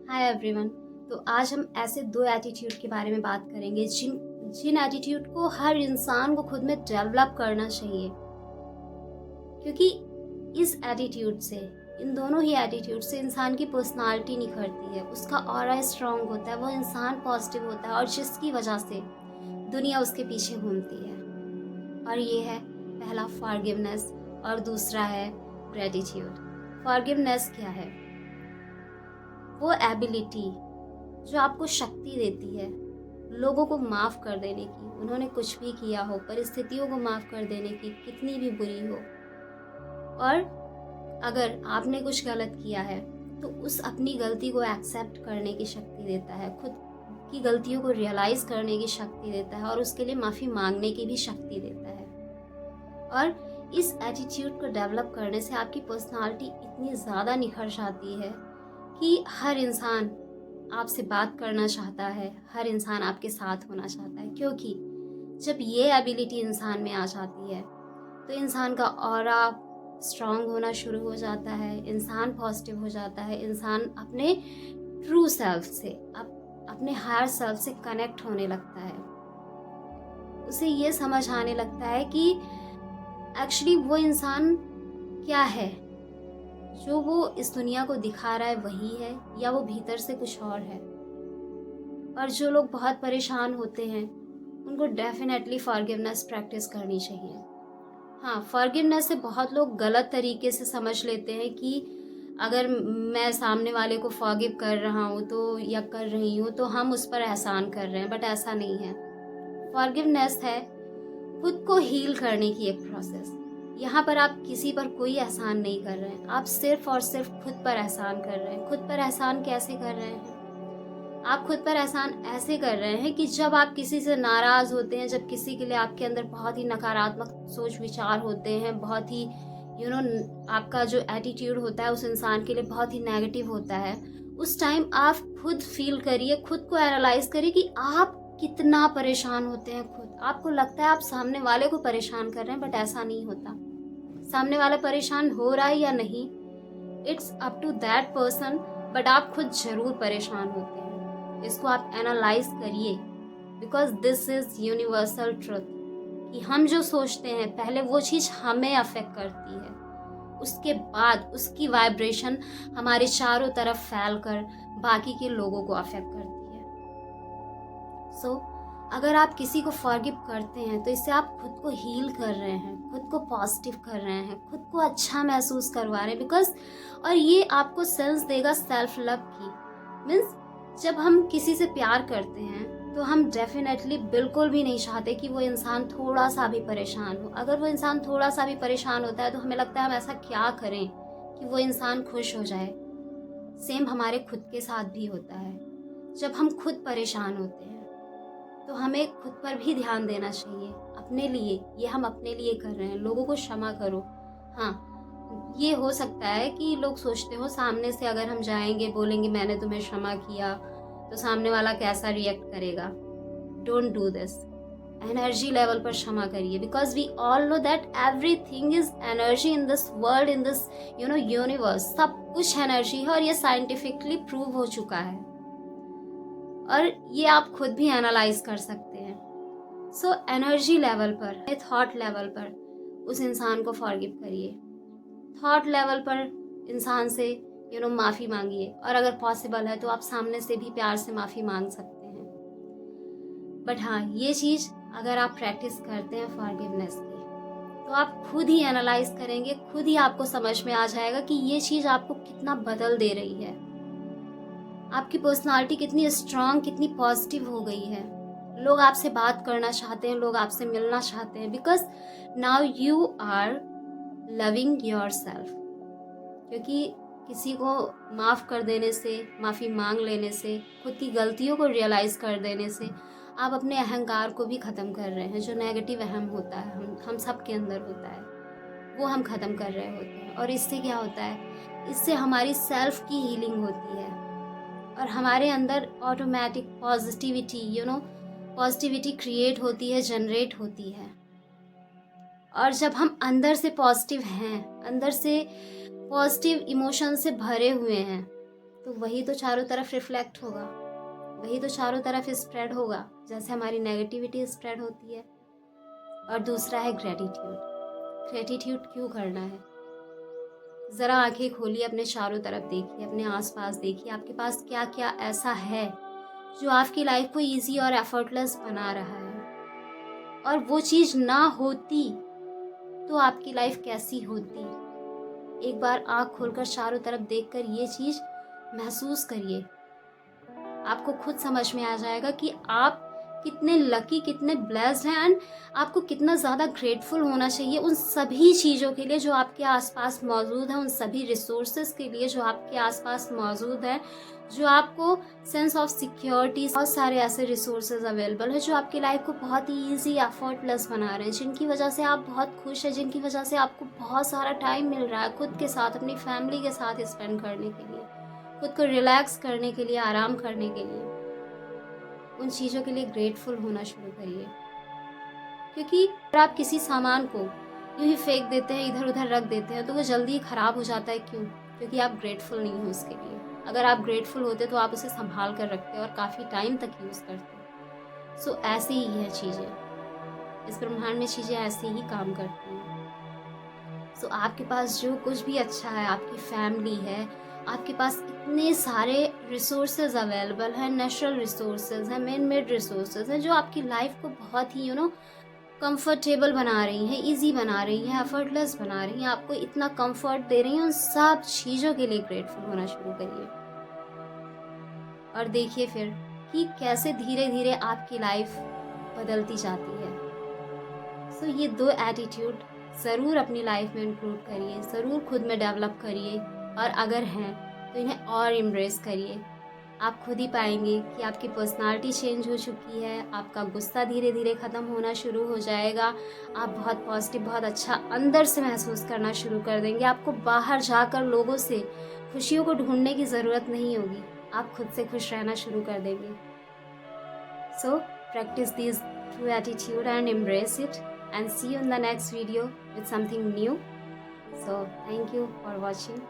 Hi everyone. तो आज हम ऐसे दो एटीट्यूड के बारे में बात करेंगे जिन जिन एटीट्यूड को हर इंसान को खुद में डेवलप करना चाहिए, क्योंकि इस एटीट्यूड से, इन दोनों ही एटीट्यूड से इंसान की पर्सनालिटी निखरती है, उसका ऑरा स्ट्रांग होता है, वो इंसान पॉजिटिव होता है और जिसकी वजह से दुनिया उसके पीछे घूमती है। और ये है पहला फॉरगिवनेस और दूसरा है ग्रेटिट्यूड। फॉरगिवनेस क्या है? वो एबिलिटी जो आपको शक्ति देती है लोगों को माफ़ कर देने की, उन्होंने कुछ भी किया हो, परिस्थितियों को माफ़ कर देने की, कितनी भी बुरी हो। और अगर आपने कुछ गलत किया है तो उस अपनी गलती को एक्सेप्ट करने की शक्ति देता है, खुद की गलतियों को रियलाइज़ करने की शक्ति देता है और उसके लिए माफ़ी मांगने की भी शक्ति देता है। और इस एटीट्यूड को डेवलप करने से आपकी पर्सनालिटी इतनी ज़्यादा निखर जाती है कि हर इंसान आपसे बात करना चाहता है, हर इंसान आपके साथ होना चाहता है, क्योंकि जब ये एबिलिटी इंसान में आ जाती है तो इंसान का ऑरा स्ट्रांग होना शुरू हो जाता है, इंसान पॉजिटिव हो जाता है, इंसान अपने ट्रू सेल्फ से, अपने हायर सेल्फ से कनेक्ट होने लगता है। उसे ये समझ आने लगता है कि एक्चुअली वो इंसान क्या है, जो वो इस दुनिया को दिखा रहा है वही है या वो भीतर से कुछ और है। और जो लोग बहुत परेशान होते हैं उनको डेफिनेटली फॉरगिवनेस प्रैक्टिस करनी चाहिए। हाँ, फॉरगिवनेस से बहुत लोग गलत तरीके से समझ लेते हैं कि अगर मैं सामने वाले को फॉरगिव कर रहा हूँ तो या कर रही हूँ तो हम उस पर एहसान कर रहे हैं, बट ऐसा नहीं है। फॉरगिवनेस है खुद को हील करने की एक प्रोसेस। यहाँ पर आप किसी पर कोई एहसान नहीं कर रहे हैं, आप सिर्फ और सिर्फ खुद पर एहसान कर रहे हैं। खुद पर एहसान कैसे कर रहे हैं? आप खुद पर एहसान ऐसे कर रहे हैं कि जब आप किसी से नाराज़ होते हैं, जब किसी के लिए आपके अंदर बहुत ही नकारात्मक सोच विचार होते हैं, बहुत ही आपका जो एटीट्यूड होता है उस इंसान के लिए बहुत ही नेगेटिव होता है, उस टाइम आप खुद फील करिए, खुद को एनालाइज करिए कि आप कितना परेशान होते हैं। खुद आपको लगता है आप सामने वाले को परेशान कर रहे हैं, बट ऐसा नहीं होता। सामने वाला परेशान हो रहा है या नहीं, it's up to that person, but आप खुद जरूर परेशान होते हैं। इसको आप एनालाइज करिए, because this is universal truth कि हम जो सोचते हैं पहले वो चीज़ हमें अफेक्ट करती है, उसके बाद उसकी वाइब्रेशन हमारे चारों तरफ फैल कर बाकी के लोगों को अफेक्ट करती है। सो अगर आप किसी को फॉरगिव करते हैं तो इससे आप खुद को हील कर रहे हैं, खुद को पॉजिटिव कर रहे हैं, खुद को अच्छा महसूस करवा रहे हैं, बिकॉज और ये आपको सेंस देगा सेल्फ लव की। मीन्स जब हम किसी से प्यार करते हैं तो हम डेफिनेटली बिल्कुल भी नहीं चाहते कि वो इंसान थोड़ा सा भी परेशान हो। अगर वो इंसान थोड़ा सा भी परेशान होता है तो हमें लगता है हम ऐसा क्या करें कि वो इंसान खुश हो जाए। सेम हमारे खुद के साथ भी होता है। जब हम खुद परेशान होते हैं तो हमें खुद पर भी ध्यान देना चाहिए, अपने लिए। ये हम अपने लिए कर रहे हैं, लोगों को क्षमा करो। हाँ, ये हो सकता है कि लोग सोचते हो सामने से अगर हम जाएंगे बोलेंगे मैंने तुम्हें क्षमा किया तो सामने वाला कैसा रिएक्ट करेगा। Don't do this. Energy level पर क्षमा करिए, because we all know that everything is energy in this world, in this universe. सब कुछ एनर्जी है और ये साइंटिफिकली प्रूव हो चुका है और ये आप खुद भी एनालाइज कर सकते हैं। सो एनर्जी लेवल पर, थॉट लेवल पर उस इंसान को फॉरगिव करिए। थॉट लेवल पर इंसान से माफ़ी मांगिए, और अगर पॉसिबल है तो आप सामने से भी प्यार से माफ़ी मांग सकते हैं। बट हाँ, ये चीज़ अगर आप प्रैक्टिस करते हैं फॉरगिवनेस की तो आप खुद ही एनालाइज करेंगे, खुद ही आपको समझ में आ जाएगा कि ये चीज़ आपको कितना बदल दे रही है, आपकी पर्सनालिटी कितनी स्ट्रांग, कितनी पॉजिटिव हो गई है। लोग आपसे बात करना चाहते हैं, लोग आपसे मिलना चाहते हैं, because now you are loving yourself. क्योंकि किसी को माफ़ कर देने से, माफ़ी मांग लेने से, खुद की गलतियों को रियलाइज़ कर देने से आप अपने अहंकार को भी ख़त्म कर रहे हैं। जो नेगेटिव अहम होता है हम सब के अंदर होता है, वो हम ख़त्म कर रहे होते हैं। और इससे क्या होता है, इससे हमारी सेल्फ की हीलिंग होती है और हमारे अंदर ऑटोमेटिक पॉजिटिविटी क्रिएट होती है, जनरेट होती है। और जब हम अंदर से पॉजिटिव हैं, अंदर से पॉजिटिव इमोशन से भरे हुए हैं, तो वही तो चारों तरफ रिफ्लेक्ट होगा, वही तो चारों तरफ स्प्रेड होगा, जैसे हमारी नेगेटिविटी स्प्रेड होती है। और दूसरा है ग्रेटिट्यूड। ग्रेटिट्यूड क्यों करना है? ज़रा आंखें खोलिए, अपने चारों तरफ देखिए, अपने आसपास देखिए, आपके पास क्या क्या ऐसा है जो आपकी लाइफ को इजी और एफर्टलेस बना रहा है। और वो चीज़ ना होती तो आपकी लाइफ कैसी होती? एक बार आंख खोलकर चारों तरफ देखकर ये चीज़ महसूस करिए। आपको खुद समझ में आ जाएगा कि आप कितने लकी, कितने ब्लेस्ड हैं, एंड आपको कितना ज़्यादा ग्रेटफुल होना चाहिए उन सभी चीज़ों के लिए जो आपके आसपास मौजूद हैं, उन सभी रिसोर्सेज के लिए जो आपके आसपास मौजूद हैं, जो आपको सेंस ऑफ सिक्योरिटी, बहुत सारे ऐसे रिसोर्सेज अवेलेबल हैं जो आपकी लाइफ को बहुत ही ईजी, एफर्टलेस बना रहे हैं, जिनकी वजह से आप बहुत खुश हैं, जिनकी वजह से आपको बहुत सारा टाइम मिल रहा है खुद के साथ, अपनी फैमिली के साथ स्पेंड करने के लिए, खुद को रिलैक्स करने के लिए, आराम करने के लिए। उन चीज़ों के लिए ग्रेटफुल होना शुरू करिए। क्योंकि अगर आप किसी सामान को यूं ही फेंक देते हैं, इधर उधर रख देते हैं, तो वो जल्दी ही ख़राब हो जाता है। क्यों? क्योंकि आप ग्रेटफुल नहीं हो उसके लिए। अगर आप ग्रेटफुल होते तो आप उसे संभाल कर रखते और काफ़ी टाइम तक यूज़ करते। सो ऐसे ही है चीज़ें, इस ब्रह्मांड में चीज़ें ऐसे ही काम करती हैं। सो आपके पास जो कुछ भी अच्छा है, आपकी फैमिली है, आपके पास इतने सारे रिसोर्सेज अवेलेबल हैं, नेचुरल रिसोर्सेज हैं, मैन मेड रिसोर्सेज हैं, जो आपकी लाइफ को बहुत ही कंफर्टेबल बना रही हैं, इजी बना रही हैं, एफर्टलेस बना रही हैं, आपको इतना कंफर्ट दे रही हैं। उन सब चीज़ों के लिए ग्रेटफुल होना शुरू करिए और देखिए फिर कि कैसे धीरे धीरे आपकी लाइफ बदलती जाती है। सो ये 2 एटीट्यूड ज़रूर अपनी लाइफ में इंक्लूड करिए, ज़रूर खुद में डेवलप करिए, और अगर हैं तो इन्हें और एम्ब्रेस करिए। आप खुद ही पाएंगे कि आपकी पर्सनालिटी चेंज हो चुकी है, आपका गुस्सा धीरे धीरे ख़त्म होना शुरू हो जाएगा, आप बहुत पॉजिटिव, बहुत अच्छा अंदर से महसूस करना शुरू कर देंगे। आपको बाहर जाकर लोगों से खुशियों को ढूंढने की ज़रूरत नहीं होगी, आप खुद से खुश रहना शुरू कर देंगे। सो practice these 2 attitude and embrace it, and see you in the next video with something new. So thank you for watching.